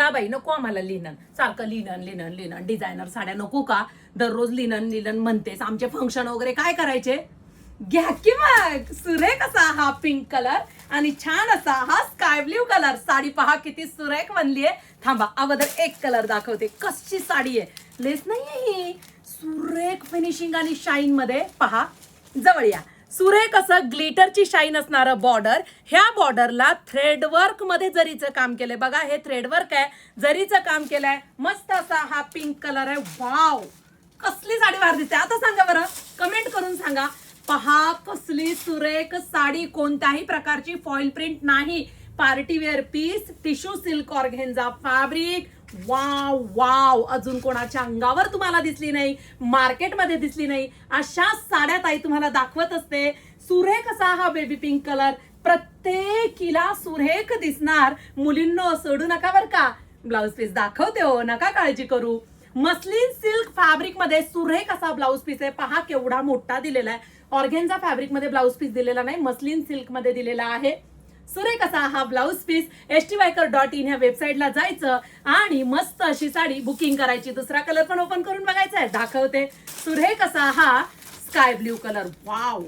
ना बाई नको आम्हाला लिनन, सारखं लिनन लिनन लिनन, डिझायनर साड्या नको का, दररोज लिनन लिनन म्हणतेस, आमचे फंक्शन वगैरे काय करायचे, घ्या की मग सुरेख असा हा पिंक कलर आणि छान असा हा स्काय ब्ल्यू कलर. साडी पहा किती सुरेख बनलीये. थांबा अगोदर एक कलर दाखवते, कशी साडी आहे, लेस नाहीये ही, सुरेख फिनिशिंग आणि शाईन मध्ये. पहा जवळ या, सुरेख असं ग्लिटरची शाईन असणारं बॉर्डर, ह्या बॉर्डरला थ्रेडवर्क मध्ये जरीचं काम केलंय. बघा हे थ्रेडवर्क आहे, जरीचं काम केलंय. मस्त असा हा पिंक कलर आहे. वाव कसली साडी बाहेर दिसते. आता सांगा बरं, कमेंट करून सांगा. पहा कसली सुरेख साडी, कोणत्याही प्रकारची फॉइल प्रिंट नाही, party wear piece, tissue silk organza fabric. Wow wow, अजून कोणाच्या अंगावर तुम्हाला दिसली नाही, मार्केटमध्ये दिसली नाही, अशा साड्या ताई तुम्हाला दाखवत असते. सुरेख असा हा बेबी पिंक कलर, प्रत्येकीला सुरेख दिसणार. मुलींनो सोडू नका बर का, ब्लाउज पीस दाखवते हो, नका काळजी करू. मस्लिन सिल्क फॅब्रिक मध्ये सुरेख असा ब्लाउज पीस आहे. पहा केवढा मोठा दिलेला आहे. ऑर्गेन्झा फॅब्रिक मध्ये ब्लाउज पीस दिलेला नाही, मस्लिन सिल्क मध्ये दिलेला आहे. सुरेख असा हा ब्लाउज पीस. stviker.in ह्या वेबसाईटला जायचं आणि मस्त अशी साडी बुकिंग करायची. दुसरा कलर पण ओपन करून बघायचा आहे, दाखवते. सुरेख असा हा स्काय ब्ल्यू कलर. वाव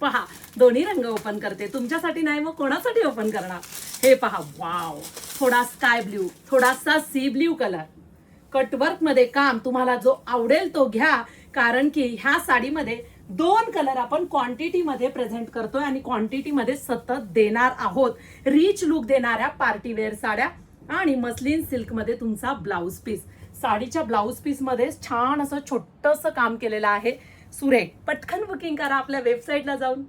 पहा, दोन्ही रंग ओपन करते, तुमच्यासाठी नाही मग कोणासाठी ओपन करणार. हे पहा, वाव, थोडा स्काय ब्ल्यू, थोडासा सी ब्ल्यू कलर, कटवर्क मध्ये काम. तुम्हाला जो आवडेल तो घ्या, कारण की ह्या साडीमध्ये 2 कलर आपण क्वांटिटी मध्ये प्रेझेंट करतोय आणि क्वांटिटी मध्ये सतत देणार आहोत. रिच लुक देणाऱ्या पार्टीवेअर साड्या आणि मस्लिन सिल्क मध्ये तुमचा ब्लाउज पीस. साडीच्या ब्लाउज पीस मध्ये छान असं छोटंसं काम केलेलं आहे. सुरेख, पटकन बुकिंग करा आपल्या वेबसाईटला जाऊन.